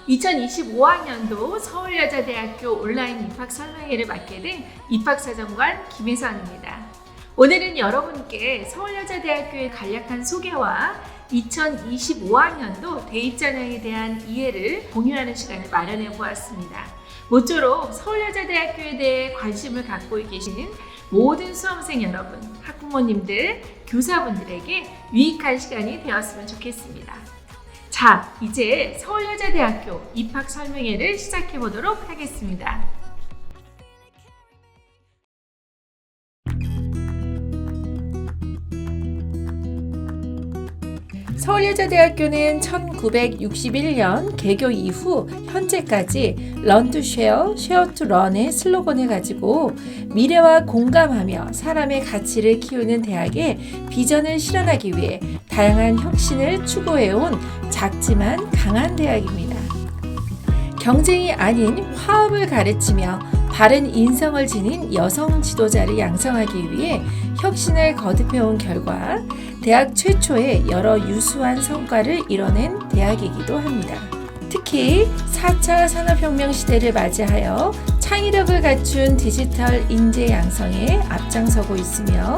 2025학년도 서울여자대학교 온라인 입학 설명회를 맡게 된 입학사정관 김혜선입니다. 오늘은 여러분께 서울여자대학교의 간략한 소개와 2025학년도 대입전형에 대한 이해를 공유하는 시간을 마련해 보았습니다. 모쪼록 서울여자대학교에 대해 관심을 갖고 계신 모든 수험생 여러분, 학부모님들, 교사분들에게 유익한 시간이 되었으면 좋겠습니다. 자, 이제 서울여자대학교 입학 설명회를 시작해 보도록 하겠습니다. 서울여자대학교는 1961년 개교 이후 현재까지 Learn to Share, Share to Learn의 슬로건을 가지고 미래와 공감하며 사람의 가치를 키우는 대학의 비전을 실현하기 위해 다양한 혁신을 추구해온 작지만 강한 대학입니다. 경쟁이 아닌 화합을 가르치며 바른 인성을 지닌 여성 지도자를 양성하기 위해 혁신을 거듭해온 결과 대학 최초의 여러 유수한 성과를 이뤄낸 대학이기도 합니다. 특히 4차 산업혁명 시대를 맞이하여 창의력을 갖춘 디지털 인재 양성에 앞장서고 있으며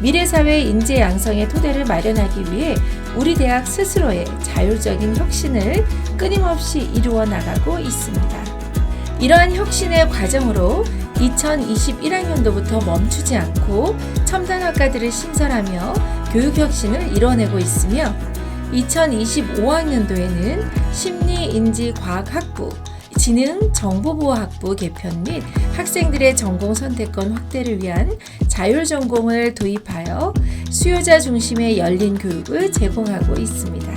미래사회 인재 양성의 토대를 마련하기 위해 우리 대학 스스로의 자율적인 혁신을 끊임없이 이루어 나가고 있습니다. 이러한 혁신의 과정으로 2021학년도부터 멈추지 않고 첨단학과들을 신설하며 교육혁신을 이뤄내고 있으며 2025학년도에는 심리인지과학학부, 지능정보보호학부 개편 및 학생들의 전공 선택권 확대를 위한 자율전공을 도입하여 수요자 중심의 열린 교육을 제공하고 있습니다.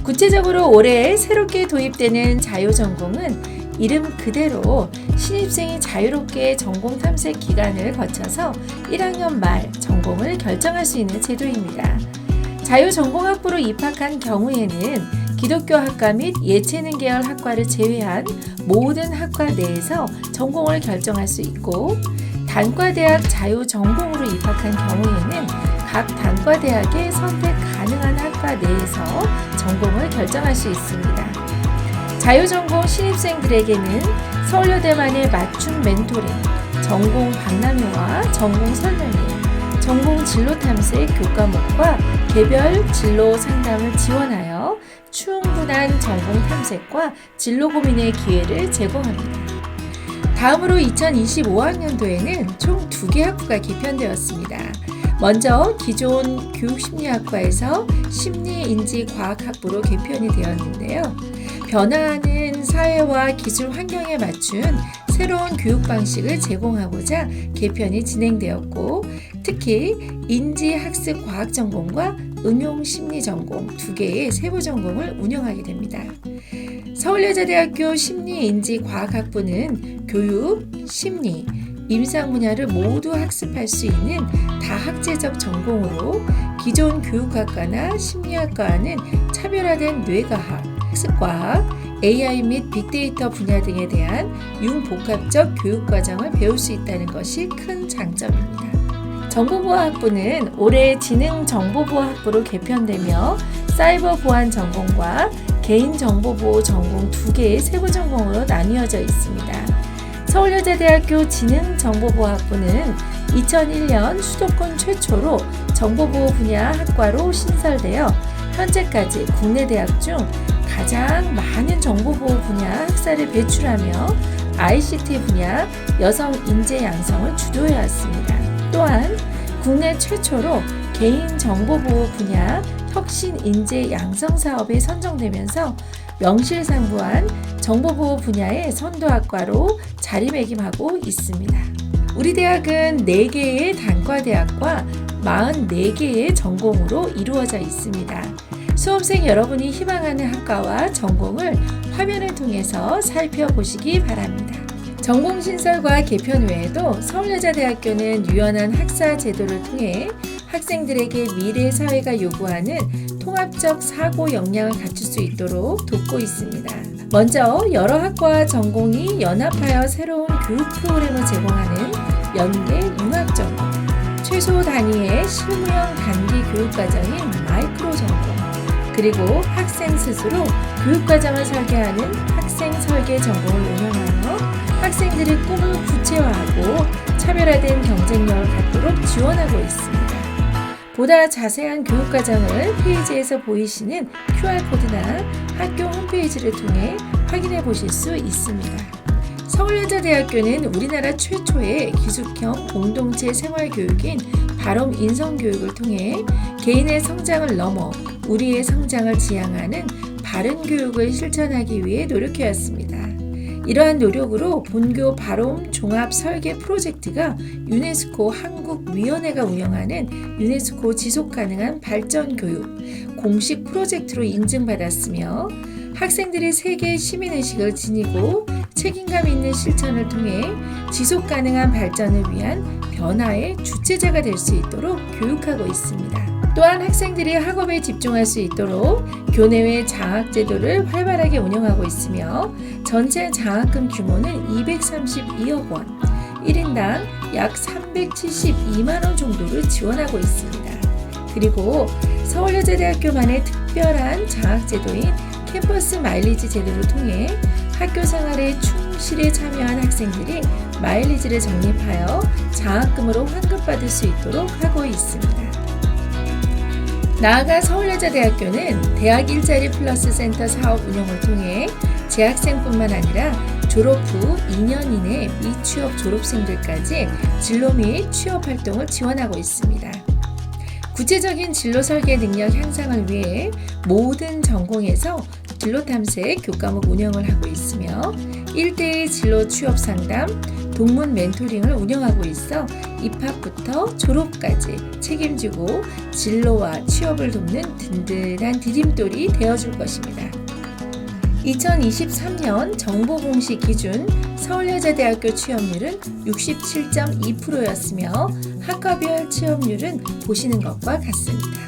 구체적으로 올해 새롭게 도입되는 자유전공은 이름 그대로 신입생이 자유롭게 전공 탐색 기간을 거쳐서 1학년 말 전공을 결정할 수 있는 제도입니다. 자유전공학부로 입학한 경우에는 기독교 학과 및 예체능 계열 학과를 제외한 모든 학과 내에서 전공을 결정할 수 있고, 단과대학 자유전공으로 입학한 경우에는 각 단과대학에 선택 가능한 학과 내에서 전공을 결정할 수 있습니다. 자유전공 신입생들에게는 서울여대만의 맞춤 멘토링, 전공 박람회와 전공 설명회, 전공 진로 탐색 교과목과 개별 진로 상담을 지원하여 충분한 전공 탐색과 진로 고민의 기회를 제공합니다. 다음으로 2025학년도에는 총 2개 학부가 개편되었습니다. 먼저 기존 교육심리학과에서 심리인지과학학부로 개편이 되었는데요. 변화하는 사회와 기술 환경에 맞춘 새로운 교육 방식을 제공하고자 개편이 진행되었고, 특히 인지학습과학전공과 응용심리전공 2개의 세부전공을 운영하게 됩니다. 서울여자대학교 심리인지과학학부는 교육, 심리, 임상 분야를 모두 학습할 수 있는 다학제적 전공으로 기존 교육학과나 심리학과와는 차별화된 뇌과학, 학습과학, AI 및 빅데이터 분야 등에 대한 융복합적 교육과정을 배울 수 있다는 것이 큰 장점입니다. 정보보호학부는 올해 지능정보보호학부로 개편되며 사이버 보안 전공과 개인정보보호 전공 2개의 세부전공으로 나뉘어져 있습니다. 서울여자대학교 지능정보보호학부는 2001년 수도권 최초로 정보보호 분야 학과로 신설되어 현재까지 국내 대학 중 가장 많은 정보보호 분야 학사를 배출하며 ICT 분야 여성 인재 양성을 주도해왔습니다. 또한 국내 최초로 개인 정보보호 분야 혁신 인재 양성 사업에 선정되면서 명실상부한 정보보호 분야의 선도학과로 자리매김하고 있습니다. 우리 대학은 4개의 단과대학과 44개의 전공으로 이루어져 있습니다. 수험생 여러분이 희망하는 학과와 전공을 화면을 통해서 살펴보시기 바랍니다. 전공 신설과 개편 외에도 서울여자대학교는 유연한 학사 제도를 통해 학생들에게 미래 사회가 요구하는 통합적 사고 역량을 갖출 수 있도록 돕고 있습니다. 먼저 여러 학과와 전공이 연합하여 새로운 교육 프로그램을 제공하는 연계 융합전공, 최소 단위의 실무형 단기 교육과정인 마이크로 전공, 그리고 학사 학생 스스로 교육과정을 설계하는 학생 설계 전공을 운영하여 학생들의 꿈을 구체화하고 차별화된 경쟁력을 갖도록 지원하고 있습니다. 보다 자세한 교육과정을 페이지에서 보이시는 QR코드나 학교 홈페이지를 통해 확인해 보실 수 있습니다. 서울여자대학교는 우리나라 최초의 기숙형 공동체 생활교육인 바롬 인성교육을 통해 개인의 성장을 넘어 우리의 성장을 지향하는 바른 교육을 실천하기 위해 노력해왔습니다. 이러한 노력으로 본교 바롬 종합 설계 프로젝트가 유네스코 한국위원회가 운영하는 유네스코 지속가능한 발전교육 공식 프로젝트로 인증받았으며 학생들이 세계의 시민의식을 지니고 책임감 있는 실천을 통해 지속가능한 발전을 위한 변화의 주체자가 될 수 있도록 교육하고 있습니다. 또한 학생들이 학업에 집중할 수 있도록 교내외 장학제도를 활발하게 운영하고 있으며 전체 장학금 규모는 232억 원, 1인당 약 372만 원 정도를 지원하고 있습니다. 그리고 서울여자대학교만의 특별한 장학제도인 캠퍼스 마일리지 제도를 통해 학교 생활에 충실히 참여한 학생들이 마일리지를 적립하여 장학금으로 환급받을 수 있도록 하고 있습니다. 나아가 서울여자대학교는 대학 일자리 플러스 센터 사업 운영을 통해 재학생뿐만 아니라 졸업 후 2년 이내 미취업 졸업생들까지 진로 및 취업 활동을 지원하고 있습니다. 구체적인 진로 설계 능력 향상을 위해 모든 전공에서 진로 탐색 교과목 운영을 하고 있으며 1대1 진로 취업 상담, 동문 멘토링을 운영하고 있어 입학부터 졸업까지 책임지고 진로와 취업을 돕는 든든한 디딤돌이 되어줄 것입니다. 2023년 정보공시 기준 서울여자대학교 취업률은 67.2%였으며 학과별 취업률은 보시는 것과 같습니다.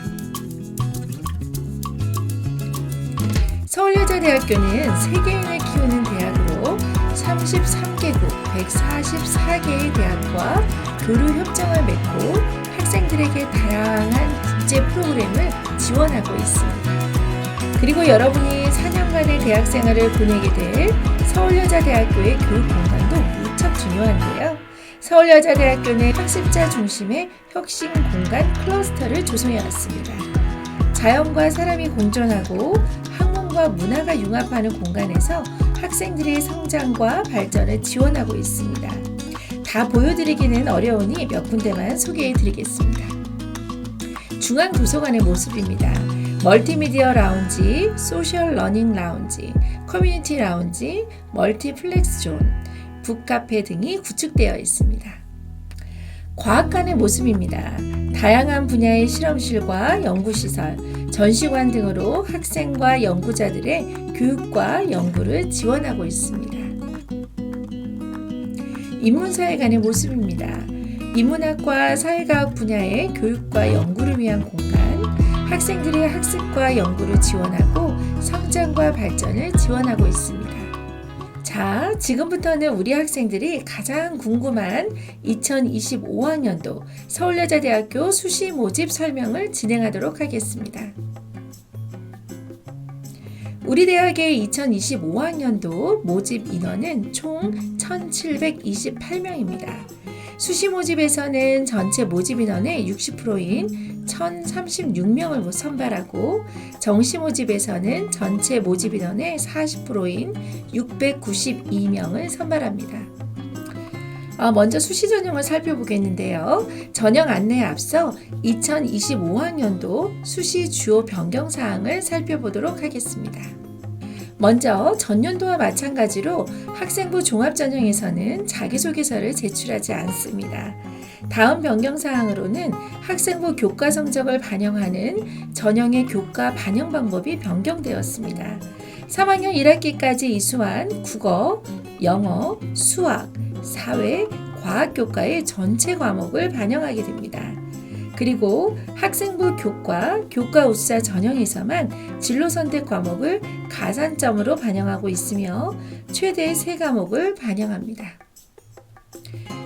서울여자대학교는 세계인을 키우는 대학으로 33개국 144개의 대학과 교류 협정을 맺고 학생들에게 다양한 국제 프로그램을 지원하고 있습니다. 그리고 여러분이 4년간의 대학 생활을 보내게 될 서울여자대학교의 교육 공간도 무척 중요한데요. 서울여자대학교는 학습자 중심의 혁신 공간 클러스터를 조성해왔습니다. 자연과 사람이 공존하고 학문과 문화가 융합하는 공간에서 학생들의 성장과 발전을 지원하고 있습니다. 다 보여드리기는 어려우니 몇 군데만 소개해드리겠습니다. 중앙도서관의 모습입니다. 멀티미디어 라운지, 소셜 러닝 라운지, 커뮤니티 라운지, 멀티플렉스 존, 북카페 등이 구축되어 있습니다. 과학관의 모습입니다. 다양한 분야의 실험실과 연구시설, 전시관 등으로 학생과 연구자들의 교육과 연구를 지원하고 있습니다. 인문사회관의 모습입니다. 인문학과 사회과학 분야의 교육과 연구를 위한 공간, 학생들의 학습과 연구를 지원하고 성장과 발전을 지원하고 있습니다. 자, 지금부터는 우리 학생들이 가장 궁금한 2025학년도 서울여자대학교 수시 모집 설명을 진행하도록 하겠습니다. 우리 대학의 2025학년도 모집 인원은 총 1,728명입니다. 수시 모집에서는 전체 모집 인원의 60%인 1,036명을 선발하고 정시 모집에서는 전체 모집 인원의 40%인 692명을 선발합니다. 먼저 수시 전형을 살펴보겠는데요. 전형 안내에 앞서 2025학년도 수시 주요 변경 사항을 살펴보도록 하겠습니다. 먼저 전년도와 마찬가지로 학생부 종합전형에서는 자기소개서를 제출하지 않습니다. 다음 변경사항으로는 학생부 교과 성적을 반영하는 전형의 교과 반영 방법이 변경되었습니다. 3학년 1학기까지 이수한 국어, 영어, 수학, 사회, 과학 교과의 전체 과목을 반영하게 됩니다. 그리고 학생부 교과, 교과 우수자 전형에서만 진로 선택 과목을 가산점으로 반영하고 있으며 최대 3과목을 반영합니다.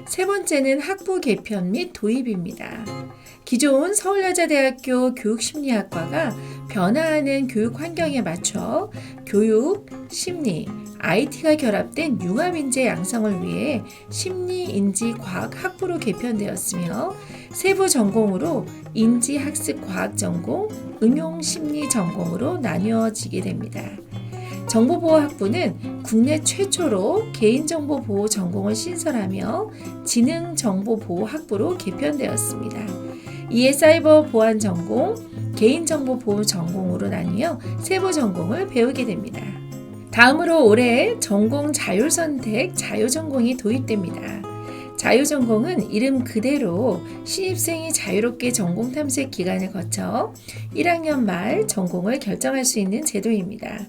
세 번째는 학부 개편 및 도입입니다. 기존 서울여자대학교 교육심리학과가 변화하는 교육 환경에 맞춰 교육, 심리, IT가 결합된 융합인재 양성을 위해 심리인지과학 학부로 개편되었으며 세부 전공으로 인지학습과학 전공, 응용심리 전공으로 나뉘어지게 됩니다. 정보보호학부는 국내 최초로 개인정보보호 전공을 신설하며 지능정보보호학부로 개편되었습니다. 이에 사이버 보안 전공, 개인정보보호 전공으로 나뉘어 세부 전공을 배우게 됩니다. 다음으로 올해 전공 자율선택 자유전공이 도입됩니다. 자유전공은 이름 그대로 신입생이 자유롭게 전공 탐색 기간을 거쳐 1학년 말 전공을 결정할 수 있는 제도입니다.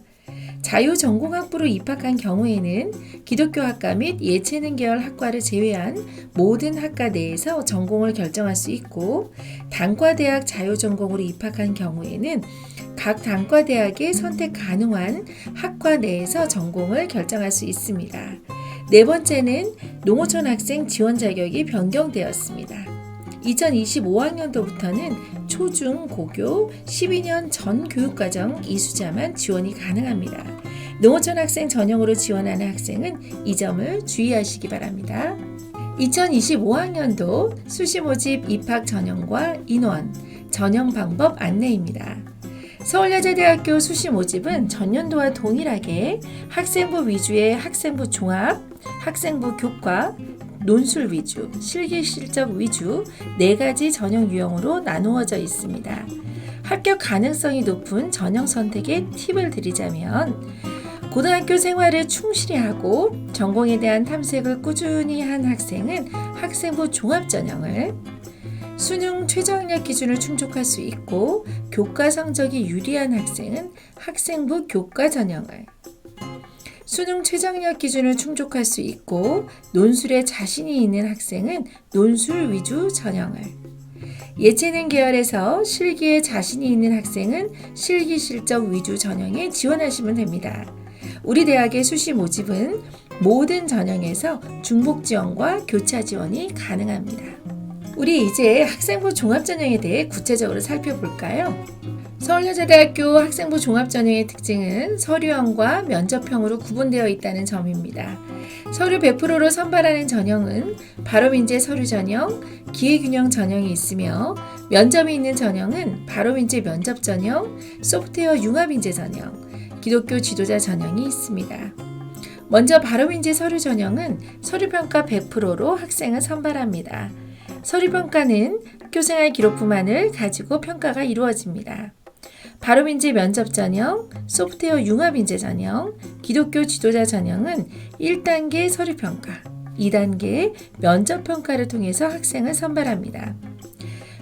자유전공학부로 입학한 경우에는 기독교학과 및 예체능 계열 학과를 제외한 모든 학과 내에서 전공을 결정할 수 있고, 단과대학 자유전공으로 입학한 경우에는 각 단과대학에 선택 가능한 학과 내에서 전공을 결정할 수 있습니다. 네 번째는 농어촌 학생 지원 자격이 변경되었습니다. 2025학년도부터는 초중 고교 12년 전 교육과정 이수자만 지원이 가능합니다. 농어촌 학생 전형으로 지원하는 학생은 이 점을 주의하시기 바랍니다. 2025학년도 수시 모집 입학 전형과 인원, 전형 방법 안내입니다. 서울여자대학교 수시 모집은 전년도와 동일하게 학생부 위주의 학생부 종합, 학생부 교과, 논술 위주, 실기 실적 위주 4가지 전형 유형으로 나누어져 있습니다. 합격 가능성이 높은 전형 선택의 팁을 드리자면, 고등학교 생활을 충실히 하고 전공에 대한 탐색을 꾸준히 한 학생은 학생부 종합 전형을, 수능 최저학력 기준을 충족할 수 있고 교과 성적이 유리한 학생은 학생부 교과 전형을, 수능 최저학력 기준을 충족할 수 있고 논술에 자신이 있는 학생은 논술 위주 전형을, 예체능 계열에서 실기에 자신이 있는 학생은 실기 실적 위주 전형에 지원하시면 됩니다. 우리 대학의 수시 모집은 모든 전형에서 중복 지원과 교차 지원이 가능합니다. 우리 이제 학생부 종합 전형에 대해 구체적으로 살펴볼까요? 서울여자대학교 학생부 종합전형의 특징은 서류형과 면접형으로 구분되어 있다는 점입니다. 서류 100%로 선발하는 전형은 바로민재 서류 전형, 기회균형 전형이 있으며, 면접이 있는 전형은 바로민재 면접 전형, 소프트웨어 융합인재 전형, 기독교 지도자 전형이 있습니다. 먼저 바로민재 서류 전형은 서류평가 100%로 학생을 선발합니다. 서류평가는 학교생활 기록부만을 가지고 평가가 이루어집니다. 바로민재 면접 전형, 소프트웨어 융합인재 전형, 기독교 지도자 전형은 1단계 서류평가, 2단계 면접평가를 통해서 학생을 선발합니다.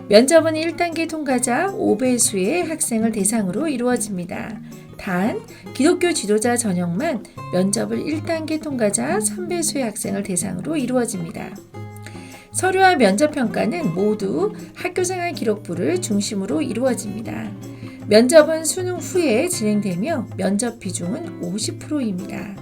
면접은 1단계 통과자 5배수의 학생을 대상으로 이루어집니다. 단, 기독교 지도자 전형만 면접을 1단계 통과자 3배수의 학생을 대상으로 이루어집니다. 서류와 면접평가는 모두 학교생활 기록부를 중심으로 이루어집니다. 면접은 수능 후에 진행되며 면접 비중은 50%입니다.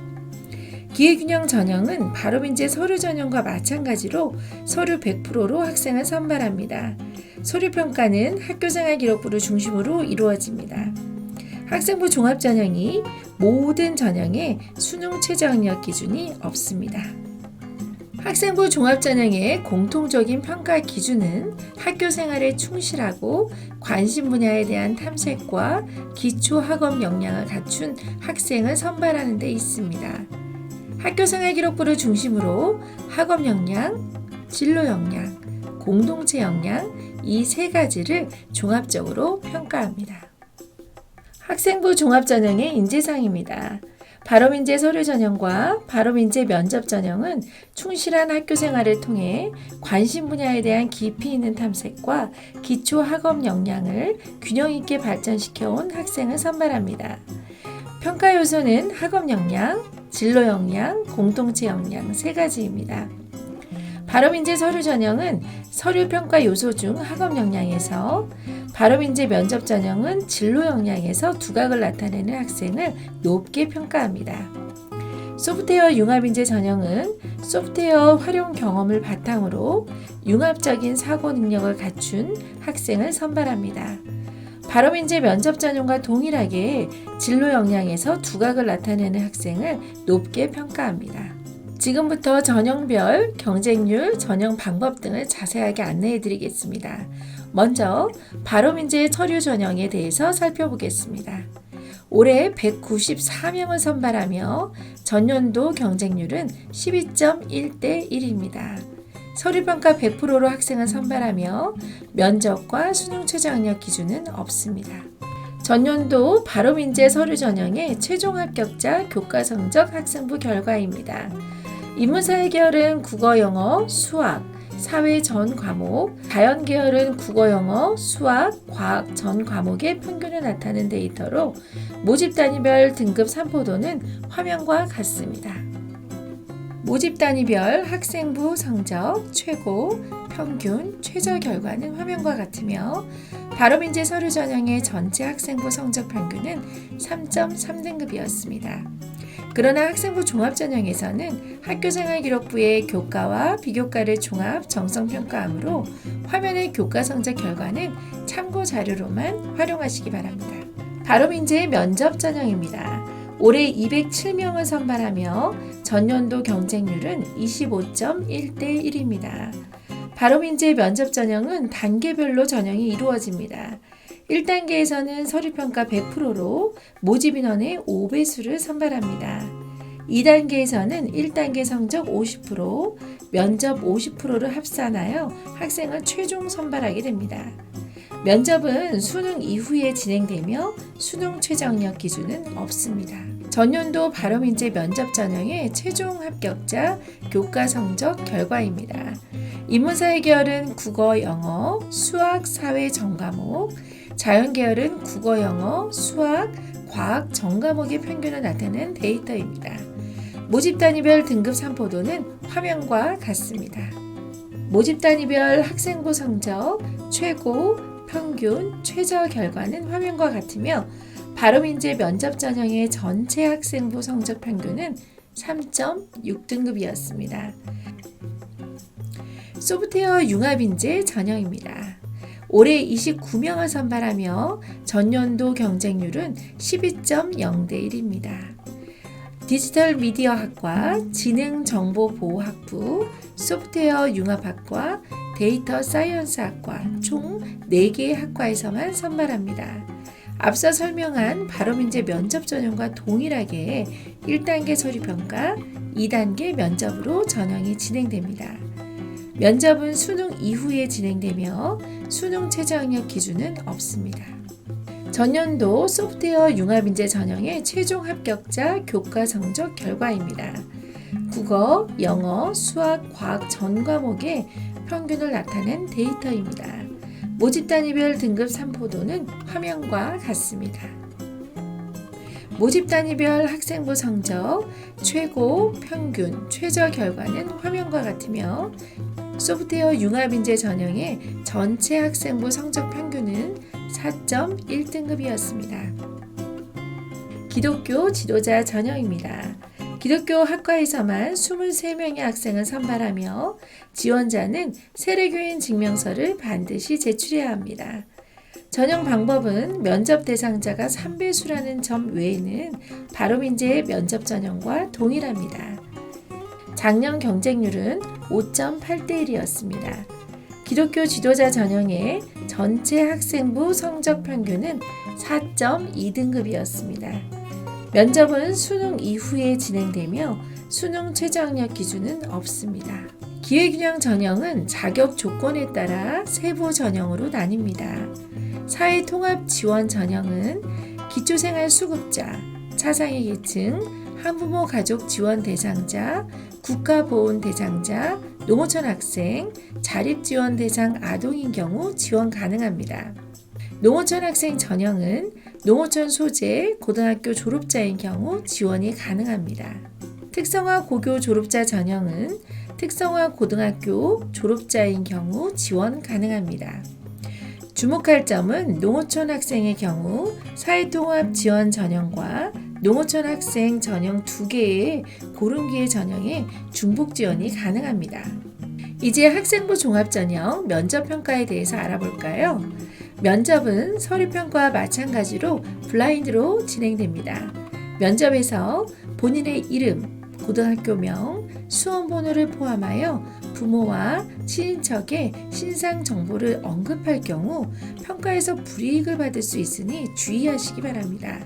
기회균형 전형은 바로민재 서류 전형과 마찬가지로 서류 100%로 학생을 선발합니다. 서류평가는 학교생활 기록부를 중심으로 이루어집니다. 학생부 종합 전형이 모든 전형에 수능 최저학력 기준이 없습니다. 학생부 종합전형의 공통적인 평가 기준은 학교 생활에 충실하고 관심 분야에 대한 탐색과 기초 학업 역량을 갖춘 학생을 선발하는 데 있습니다. 학교 생활 기록부를 중심으로 학업 역량, 진로 역량, 공동체 역량 이 3가지를 종합적으로 평가합니다. 학생부 종합전형의 인재상입니다. 바로민재 서류 전형과 바로민재 면접 전형은 충실한 학교 생활을 통해 관심 분야에 대한 깊이 있는 탐색과 기초 학업 역량을 균형 있게 발전시켜온 학생을 선발합니다. 평가 요소는 학업 역량, 진로 역량, 공동체 역량 3가지입니다. 바로민재 서류 전형은 서류 평가 요소 중 학업 역량에서, 바로민재 면접 전형은 진로 역량에서 두각을 나타내는 학생을 높게 평가합니다. 소프트웨어 융합인재 전형은 소프트웨어 활용 경험을 바탕으로 융합적인 사고 능력을 갖춘 학생을 선발합니다. 바로민재 면접 전형과 동일하게 진로 역량에서 두각을 나타내는 학생을 높게 평가합니다. 지금부터 전형별, 경쟁률, 전형 방법 등을 자세하게 안내해 드리겠습니다. 먼저 바로민재 서류 전형에 대해서 살펴보겠습니다. 올해 194명을 선발하며 전년도 경쟁률은 12.1대 1입니다. 서류평가 100%로 학생을 선발하며 면접과 수능 최저학력 기준은 없습니다. 전년도 바로민재 서류 전형의 최종 합격자 교과 성적 학생부 결과입니다. 인문사회 계열은 국어, 영어, 수학, 사회 전 과목, 자연 계열은 국어, 영어, 수학, 과학 전 과목의 평균을 나타낸 데이터로 모집 단위별 등급 산포도는 화면과 같습니다. 모집 단위별 학생부 성적, 최고, 평균, 최저 결과는 화면과 같으며 바로민재 서류 전형의 전체 학생부 성적 평균은 3.3등급이었습니다. 그러나 학생부 종합전형에서는 학교생활기록부의 교과와 비교과를 종합 정성평가하므로 화면의 교과 성적 결과는 참고 자료로만 활용하시기 바랍니다. 바로민재 면접 전형입니다. 올해 207명을 선발하며 전년도 경쟁률은 25.1대 1입니다. 바로민재 면접 전형은 단계별로 전형이 이루어집니다. 1단계에서는 서류평가 100%로 모집 인원의 5배수를 선발합니다. 2단계에서는 1단계 성적 50%, 면접 50%를 합산하여 학생을 최종 선발하게 됩니다. 면접은 수능 이후에 진행되며 수능 최저학력 기준은 없습니다. 전년도 바로민재 면접 전형의 최종 합격자 교과 성적 결과입니다. 인문사회 계열은 국어, 영어, 수학, 사회 전 과목, 자연 계열은 국어, 영어, 수학, 과학 전 과목의 평균을 나타낸 데이터입니다. 모집 단위별 등급 산포도는 화면과 같습니다. 모집 단위별 학생부 성적, 최고, 평균, 최저 결과는 화면과 같으며 바로민재 면접 전형의 전체 학생부 성적 평균은 3.6등급이었습니다. 소프트웨어 융합인재 전형입니다. 올해 29명을 선발하며 전년도 경쟁률은 12.0대 1입니다. 디지털 미디어학과, 지능정보보호학부, 소프트웨어 융합학과, 데이터 사이언스학과 총 4개의 학과에서만 선발합니다. 앞서 설명한 바로민재 면접 전형과 동일하게 1단계 서류평가, 2단계 면접으로 전형이 진행됩니다. 면접은 수능 이후에 진행되며 수능 최저학력 기준은 없습니다. 전년도 소프트웨어 융합인재 전형의 최종 합격자 교과 성적 결과입니다. 국어, 영어, 수학, 과학 전 과목의 평균을 나타낸 데이터입니다. 모집 단위별 등급 산포도는 화면과 같습니다. 모집 단위별 학생부 성적, 최고, 평균, 최저 결과는 화면과 같으며 소프트웨어 융합인재 전형의 전체 학생부 성적 평균은 4.1등급이었습니다. 기독교 지도자 전형입니다. 기독교 학과에서만 23명의 학생을 선발하며 지원자는 세례교인 증명서를 반드시 제출해야 합니다. 전형 방법은 면접 대상자가 3배수라는 점 외에는 바로민재의 면접 전형과 동일합니다. 작년 경쟁률은 5.8대 1이었습니다. 기독교 지도자 전형의 전체 학생부 성적 평균은 4.2등급이었습니다. 면접은 수능 이후에 진행되며 수능 최저학력 기준은 없습니다. 기회균형 전형은 자격 조건에 따라 세부 전형으로 나뉩니다. 사회통합 지원 전형은 기초생활수급자, 차상위 계층, 한부모 가족 지원 대상자, 국가보훈 대상자, 농어촌 학생, 자립지원 대상 아동인 경우 지원 가능합니다. 농어촌 학생 전형은 농어촌 소재 고등학교 졸업자인 경우 지원이 가능합니다. 특성화 고교 졸업자 전형은 특성화 고등학교 졸업자인 경우 지원 가능합니다. 주목할 점은 농어촌 학생의 경우 사회통합 지원 전형과 농어촌 학생 전형 2개의 고른기회 전형에 중복 지원이 가능합니다. 이제 학생부 종합전형 면접평가에 대해서 알아볼까요? 면접은 서류평가와 마찬가지로 블라인드로 진행됩니다. 면접에서 본인의 이름, 고등학교명, 수험번호를 포함하여 부모와 친인척의 신상 정보를 언급할 경우 평가에서 불이익을 받을 수 있으니 주의하시기 바랍니다.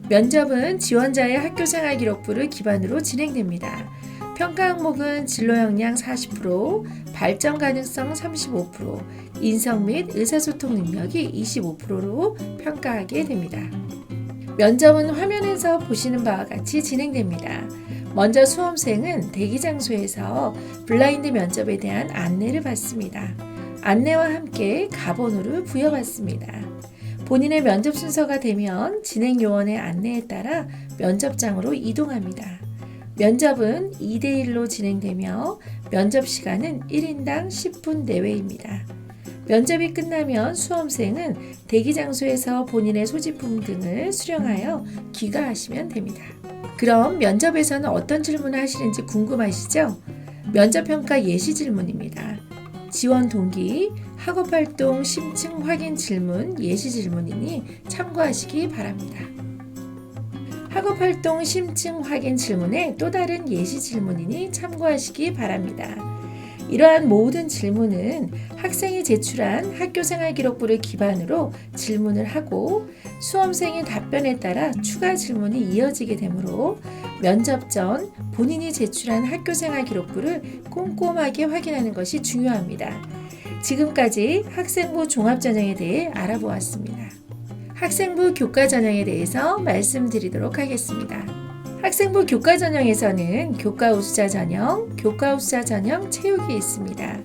면접은 지원자의 학교생활 기록부를 기반으로 진행됩니다. 평가 항목은 진로 역량 40%, 발전 가능성 35%, 인성 및 의사소통 능력이 25%로 평가하게 됩니다. 면접은 화면에서 보시는 바와 같이 진행됩니다. 먼저 수험생은 대기 장소에서 블라인드 면접에 대한 안내를 받습니다. 안내와 함께 가번호를 부여받습니다. 본인의 면접 순서가 되면 진행 요원의 안내에 따라 면접장으로 이동합니다. 면접은 2대1로 진행되며 면접 시간은 1인당 10분 내외입니다. 면접이 끝나면 수험생은 대기 장소에서 본인의 소지품 등을 수령하여 귀가하시면 됩니다. 그럼 면접에서는 어떤 질문을 하시는지 궁금하시죠? 면접평가 예시 질문입니다. 지원 동기, 학업활동 심층 확인 질문 예시 질문이니 참고하시기 바랍니다. 학업활동 심층 확인 질문의 또 다른 예시 질문이니 참고하시기 바랍니다. 이러한 모든 질문은 학생이 제출한 학교생활 기록부를 기반으로 질문을 하고 수험생의 답변에 따라 추가 질문이 이어지게 되므로 면접 전 본인이 제출한 학교생활 기록부를 꼼꼼하게 확인하는 것이 중요합니다. 지금까지 학생부 종합전형에 대해 알아보았습니다. 학생부 교과전형에 대해서 말씀드리도록 하겠습니다. 학생부 교과전형에서는 교과우수자 전형, 교과우수자 전형 체육이 있습니다.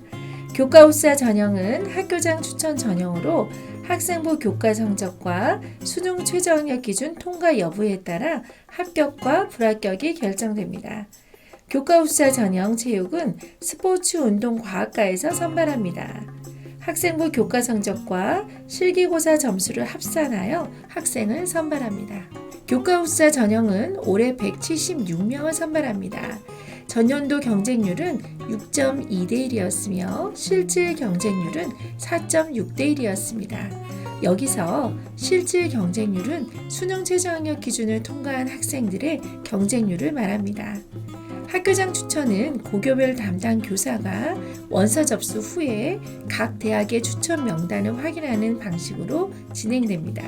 교과우수자 전형은 학교장 추천 전형으로 학생부 교과 성적과 수능 최저학력 기준 통과 여부에 따라 합격과 불합격이 결정됩니다. 교과우수자 전형 체육은 스포츠 운동 과학과에서 선발합니다. 학생부 교과 성적과 실기고사 점수를 합산하여 학생을 선발합니다. 교과우수자 전형은 올해 176명을 선발합니다. 전년도 경쟁률은 6.2대 1이었으며 실질 경쟁률은 4.6대 1이었습니다. 여기서 실질 경쟁률은 수능 최저학력 기준을 통과한 학생들의 경쟁률을 말합니다. 학교장 추천은 고교별 담당 교사가 원서 접수 후에 각 대학의 추천 명단을 확인하는 방식으로 진행됩니다.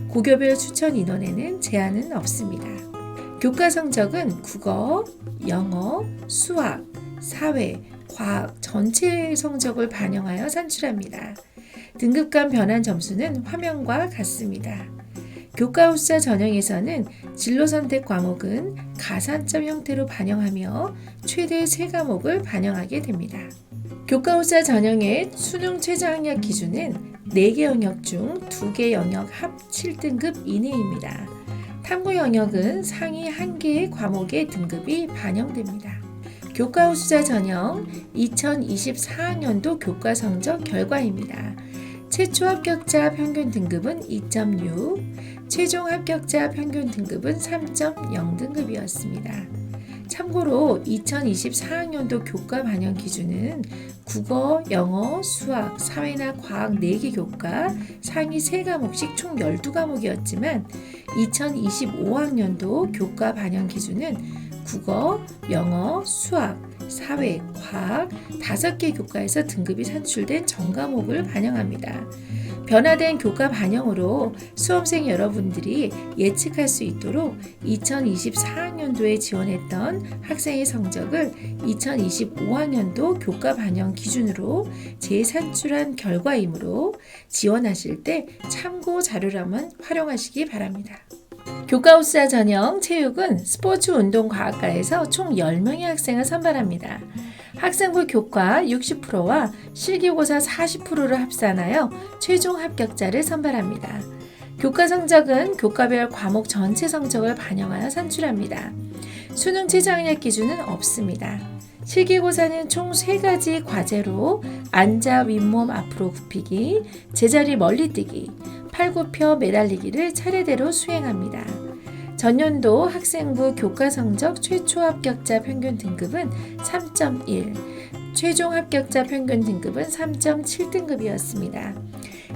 고교별 추천 인원에는 제한은 없습니다. 교과 성적은 국어, 영어, 수학, 사회, 과학 전체 성적을 반영하여 산출합니다. 등급간 변환 점수는 화면과 같습니다. 교과우수자 전형에서는 진로 선택 과목은 가산점 형태로 반영하며 최대 3과목을 반영하게 됩니다. 교과우수자 전형의 수능 최저학력 기준은 4개 영역 중 2개 영역 합 7등급 이내입니다. 탐구 영역은 상위 1개의 과목의 등급이 반영됩니다. 교과우수자 전형 2024학년도 교과 성적 결과입니다. 최초 합격자 평균 등급은 2.6, 최종 합격자 평균 등급은 3.0등급이었습니다. 참고로 2024학년도 교과 반영 기준은 국어, 영어, 수학, 사회나 과학 4개 교과 상위 3과목씩 총 12과목이었지만 2025학년도 교과 반영 기준은 국어, 영어, 수학, 사회, 과학 5개 교과에서 등급이 산출된 전과목을 반영합니다. 변화된 교과 반영으로 수험생 여러분들이 예측할 수 있도록 2024학년도에 지원했던 학생의 성적을 2025학년도 교과 반영 기준으로 재산출한 결과이므로 지원하실 때 참고 자료로만 활용하시기 바랍니다. 교과우수자 전형 체육은 스포츠 운동 과학과에서 총 10명의 학생을 선발합니다. 학생부 교과 60%와 실기고사 40%를 합산하여 최종 합격자를 선발합니다. 교과 성적은 교과별 과목 전체 성적을 반영하여 산출합니다. 수능 최저학력 기준은 없습니다. 실기고사는 총 3가지 과제로 앉아 윗몸 앞으로 굽히기, 제자리 멀리뛰기, 팔굽혀 매달리기를 차례대로 수행합니다. 전년도 학생부 교과 성적 최초 합격자 평균 등급은 3.1, 최종 합격자 평균 등급은 3.7등급이었습니다.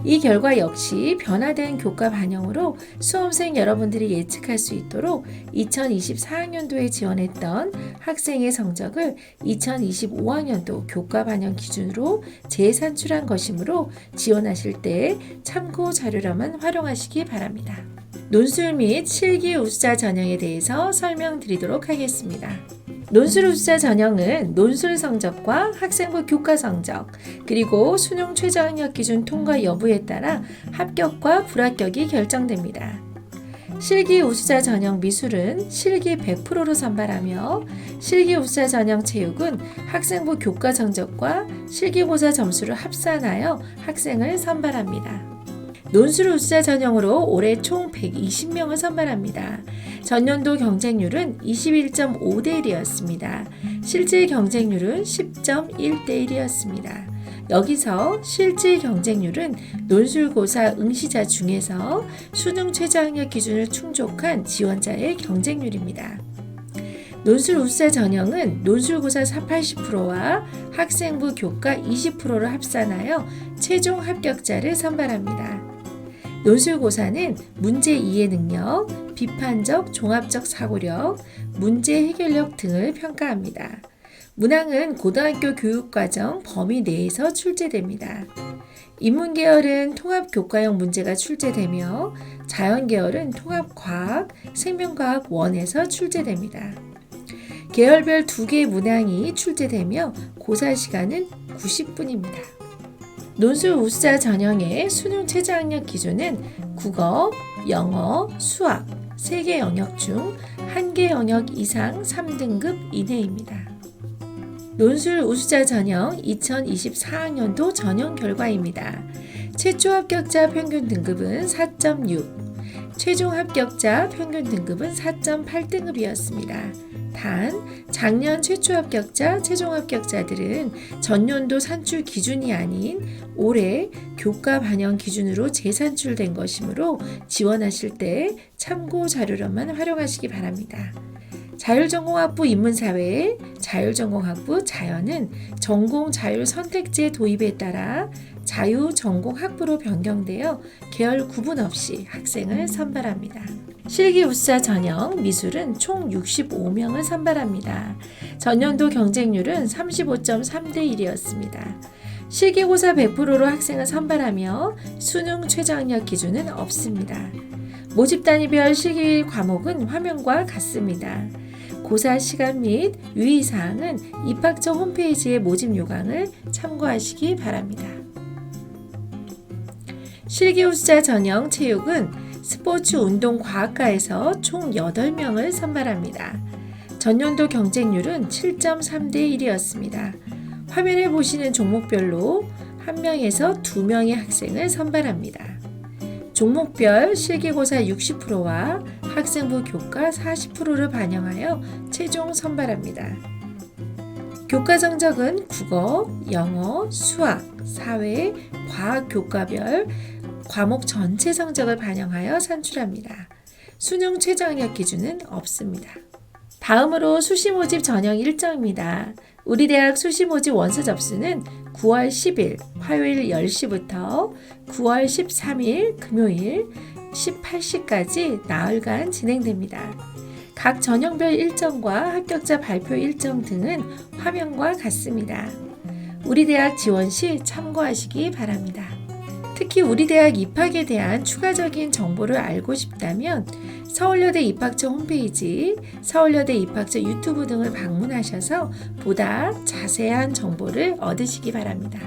이 결과 역시 변화된 교과 반영으로 수험생 여러분들이 예측할 수 있도록 2024학년도에 지원했던 학생의 성적을 2025학년도 교과 반영 기준으로 재산출한 것이므로 지원하실 때 참고 자료로만 활용하시기 바랍니다. 논술 및 실기 우수자 전형에 대해서 설명드리도록 하겠습니다. 논술 우수자 전형은 논술 성적과 학생부 교과 성적, 그리고 수능 최저학력 기준 통과 여부에 따라 합격과 불합격이 결정됩니다. 실기 우수자 전형 미술은 실기 100%로 선발하며 실기 우수자 전형 체육은 학생부 교과 성적과 실기고사 점수를 합산하여 학생을 선발합니다. 논술 우수자 전형으로 올해 총 120명을 선발합니다. 전년도 경쟁률은 21.5대 1이었습니다. 실질 경쟁률은 10.1대 1이었습니다. 여기서 실질 경쟁률은 논술고사 응시자 중에서 수능 최저학력 기준을 충족한 지원자의 경쟁률입니다. 논술 우수자 전형은 논술고사 80%와 학생부 교과 20%를 합산하여 최종 합격자를 선발합니다. 논술고사는 문제 이해 능력, 비판적, 종합적 사고력, 문제 해결력 등을 평가합니다. 문항은 고등학교 교육과정 범위 내에서 출제됩니다. 인문계열은 통합교과형 문제가 출제되며 자연계열은 통합과학, 생명과학 1에서 출제됩니다. 계열별 2개의 문항이 출제되며 고사 시간은 90분입니다. 논술 우수자 전형의 수능 최저학력 기준은 국어, 영어, 수학 3개 영역 중 1개 영역 이상 3등급 이내입니다. 논술 우수자 전형 2024학년도 전형 결과입니다. 최초 합격자 평균 등급은 4.6, 최종 합격자 평균 등급은 4.8등급이었습니다. 단, 작년 최초 합격자, 최종 합격자들은 전년도 산출 기준이 아닌 올해 교과 반영 기준으로 재산출된 것이므로 지원하실 때 참고 자료로만 활용하시기 바랍니다. 자율전공학부 인문사회, 자율전공학부 자연은 전공 자율 선택제 도입에 따라 자유전공학부로 변경되어 계열 구분 없이 학생을 선발합니다. 실기 우수자 전형 미술은 총 65명을 선발합니다. 전년도 경쟁률은 35.3대 1이었습니다. 실기고사 100%로 학생을 선발하며 수능 최저학력 기준은 없습니다. 모집 단위별 실기 과목은 화면과 같습니다. 고사 시간 및 유의사항은 입학처 홈페이지의 모집 요강을 참고하시기 바랍니다. 실기 우수자 전형 체육은 스포츠 운동 과학과에서 총 8명을 선발합니다. 전년도 경쟁률은 7.3대 1이었습니다. 화면에 보시는 종목별로 1명에서 2명의 학생을 선발합니다. 종목별 실기고사 60%와 학생부 교과 40%를 반영하여 최종 선발합니다. 교과 성적은 국어, 영어, 수학, 사회, 과학 교과별 과목 전체 성적을 반영하여 산출합니다. 수능 최저학력 기준은 없습니다. 다음으로 수시 모집 전형 일정입니다. 우리 대학 수시 모집 원서 접수는 9월 10일 화요일 10시부터 9월 13일 금요일 18시까지 나흘간 진행됩니다. 각 전형별 일정과 합격자 발표 일정 등은 화면과 같습니다. 우리 대학 지원 시 참고하시기 바랍니다. 특히 우리 대학 입학에 대한 추가적인 정보를 알고 싶다면 서울여대 입학처 홈페이지, 서울여대 입학처 유튜브 등을 방문하셔서 보다 자세한 정보를 얻으시기 바랍니다.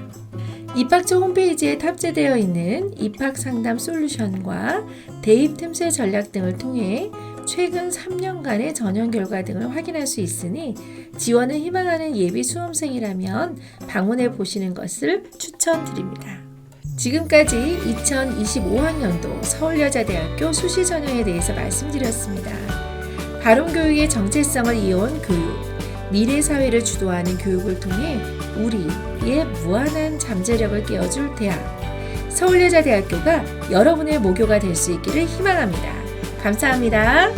입학처 홈페이지에 탑재되어 있는 입학상담 솔루션과 대입 틈새 전략 등을 통해 최근 3년간의 전형 결과 등을 확인할 수 있으니 지원을 희망하는 예비 수험생이라면 방문해 보시는 것을 추천드립니다. 지금까지 2025학년도 서울여자대학교 수시 전형에 대해서 말씀드렸습니다. 바른교육의 정체성을 이어온 교육, 미래사회를 주도하는 교육을 통해 우리의 무한한 잠재력을 깨워줄 대학, 서울여자대학교가 여러분의 모교가 될 수 있기를 희망합니다. 감사합니다.